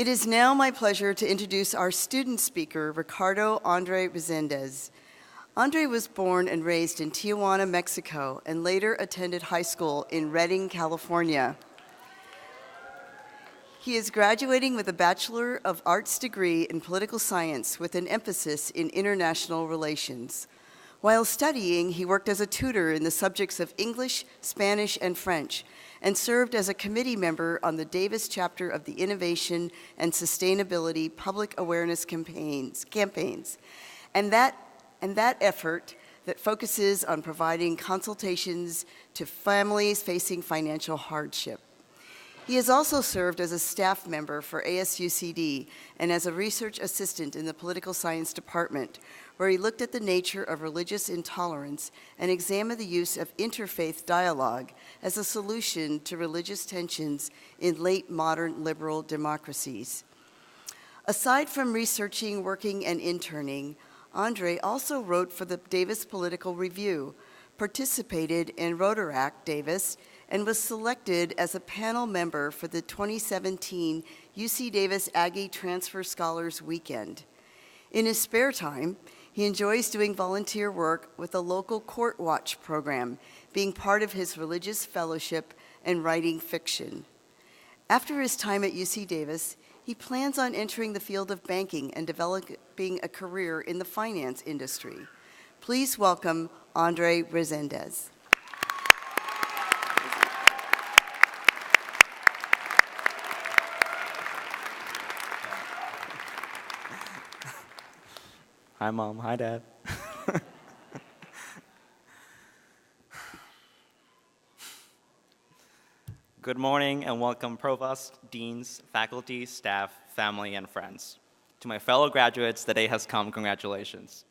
It is now my pleasure to introduce our student speaker, Ricardo Andre Resendez. Andre was born and raised in Tijuana, Mexico, and later attended high school in Redding, California. He is graduating with a Bachelor of Arts degree in Political Science with an emphasis in international relations. While studying, he worked as a tutor in the subjects of English, Spanish, and French, and served as a committee member on the Davis chapter of the Innovation and Sustainability Public Awareness campaigns, and that effort that focuses on providing consultations to families facing financial hardship. He has also served as a staff member for ASUCD and as a research assistant in the Political Science department, where he looked at the nature of religious intolerance and examined the use of interfaith dialogue as a solution to religious tensions in late modern liberal democracies. Aside from researching, working, and interning, Andre also wrote for the Davis Political Review, participated in Rotaract Davis, and was selected as a panel member for the 2017 UC Davis Aggie Transfer Scholars Weekend. In his spare time, he enjoys doing volunteer work with the local Court Watch program, being part of his religious fellowship and writing fiction. After his time at UC Davis, he plans on entering the field of banking and developing a career in the finance industry. Please welcome Andre Resendez. Hi, Mom. Hi, Dad. Good morning and welcome, provosts, deans, faculty, staff, family, and friends. To my fellow graduates, the day has come. Congratulations.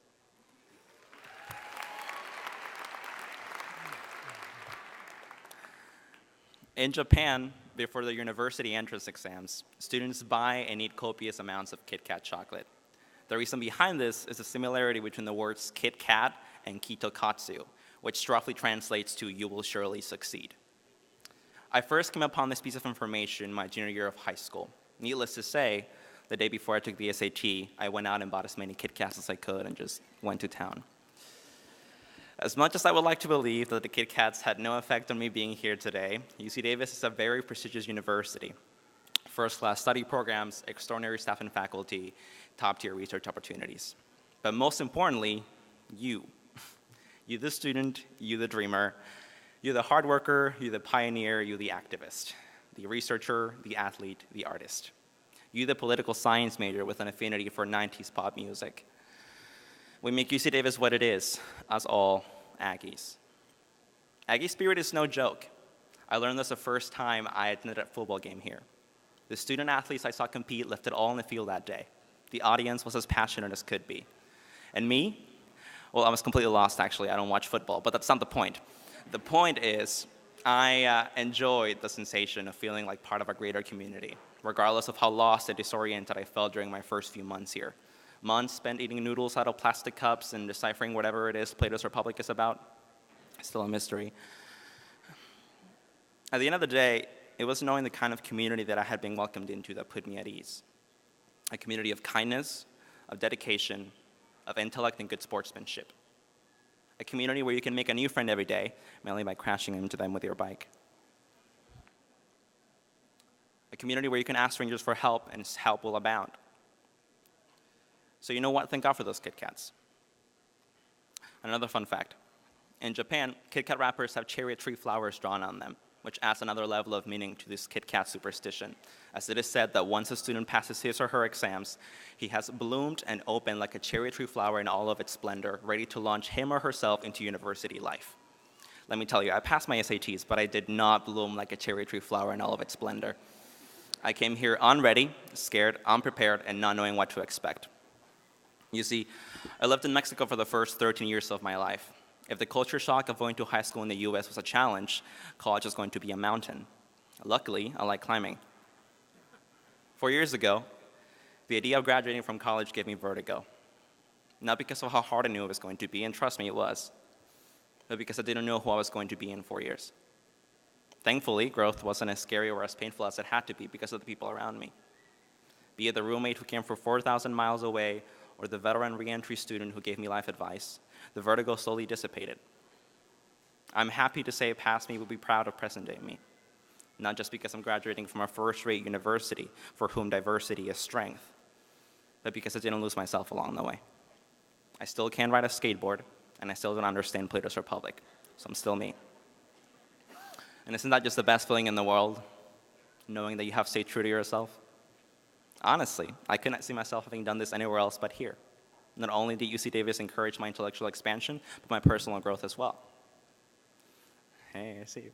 In Japan, before the university entrance exams, students buy and eat copious amounts of Kit Kat chocolate. The reason behind this is the similarity between the words Kit Kat and Kitokatsu, which roughly translates to "you will surely succeed." I first came upon this piece of information my junior year of high school. Needless to say, the day before I took the SAT, I went out and bought as many Kit Kats as I could and just went to town. As much as I would like to believe that the Kit Kats had no effect on me being here today, UC Davis is a very prestigious university. First-class study programs, extraordinary staff and faculty, top-tier research opportunities. But most importantly, you. You the student, you the dreamer, you the hard worker, you the pioneer, you the activist, the researcher, the athlete, the artist. You the political science major with an affinity for 90s pop music. We make UC Davis what it is, us all Aggies. Aggie spirit is no joke. I learned this the first time I attended a football game here. The student athletes I saw compete left it all on the field that day. The audience was as passionate as could be. And me? Well, I was completely lost, actually. I don't watch football, but that's not the point. The point is, I enjoyed the sensation of feeling like part of a greater community, regardless of how lost and disoriented I felt during my first few months here. Months spent eating noodles out of plastic cups and deciphering whatever it is Plato's Republic is about. Still a mystery. At the end of the day, it was knowing the kind of community that I had been welcomed into that put me at ease. A community of kindness, of dedication, of intellect and good sportsmanship. A community where you can make a new friend every day, mainly by crashing into them with your bike. A community where you can ask strangers for help and help will abound. So you know what? Thank God for those Kit Kats. Another fun fact. In Japan, Kit Kat wrappers have cherry tree flowers drawn on them, which adds another level of meaning to this Kit Kat superstition, as it is said that once a student passes his or her exams, he has bloomed and opened like a cherry tree flower in all of its splendor, ready to launch him or herself into university life. Let me tell you, I passed my SATs, but I did not bloom like a cherry tree flower in all of its splendor. I came here unready, scared, unprepared, and not knowing what to expect. You see, I lived in Mexico for the first 13 years of my life. If the culture shock of going to high school in the US was a challenge, college was going to be a mountain. Luckily, I like climbing. 4 years ago, the idea of graduating from college gave me vertigo. Not because of how hard I knew it was going to be, and trust me, it was, but because I didn't know who I was going to be in 4 years. Thankfully, growth wasn't as scary or as painful as it had to be because of the people around me. Be it the roommate who came from 4,000 miles away or the veteran reentry student who gave me life advice, the vertigo slowly dissipated. I'm happy to say past me will be proud of present day me, not just because I'm graduating from a first-rate university for whom diversity is strength, but because I didn't lose myself along the way. I still can't ride a skateboard, and I still don't understand Plato's Republic, so I'm still me. And isn't that just the best feeling in the world, knowing that you have stayed true to yourself? Honestly, I couldn't see myself having done this anywhere else but here. Not only did UC Davis encourage my intellectual expansion, but my personal growth as well. Hey, I see you.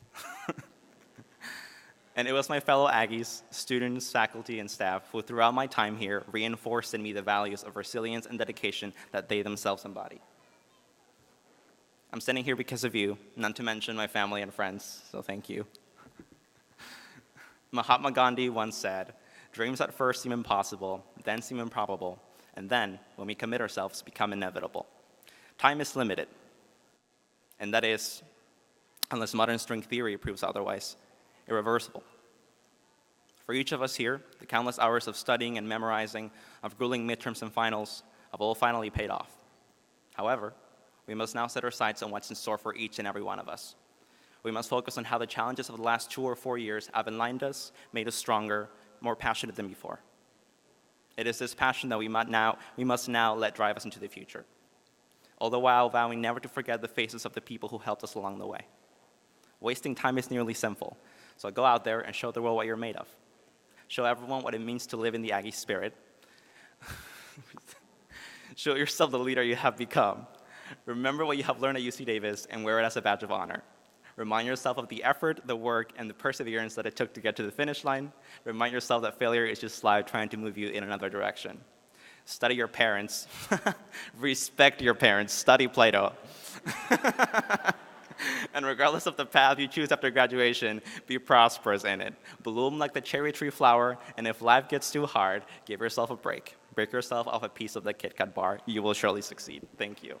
And it was my fellow Aggies, students, faculty, and staff who throughout my time here reinforced in me the values of resilience and dedication that they themselves embody. I'm standing here because of you, not to mention my family and friends, so thank you. Mahatma Gandhi once said, "Dreams at first seem impossible, then seem improbable, and then, when we commit ourselves, become inevitable." Time is limited, and that is, unless modern string theory proves otherwise, irreversible. For each of us here, the countless hours of studying and memorizing, of grueling midterms and finals, have all finally paid off. However, we must now set our sights on what's in store for each and every one of us. We must focus on how the challenges of the last 2 or 4 years have enlightened us, made us stronger, more passionate than before. It is this passion that we must now let drive us into the future, all the while vowing never to forget the faces of the people who helped us along the way. Wasting time is nearly sinful, so go out there and show the world what you're made of. Show everyone what it means to live in the Aggie spirit. Show yourself the leader you have become. Remember what you have learned at UC Davis and wear it as a badge of honor. Remind yourself of the effort, the work, and the perseverance that it took to get to the finish line. Remind yourself that failure is just life trying to move you in another direction. Study your parents. Respect your parents. Study Plato. And regardless of the path you choose after graduation, be prosperous in it. Bloom like the cherry tree flower, and if life gets too hard, give yourself a break. Break yourself off a piece of the Kit Kat bar. You will surely succeed. Thank you.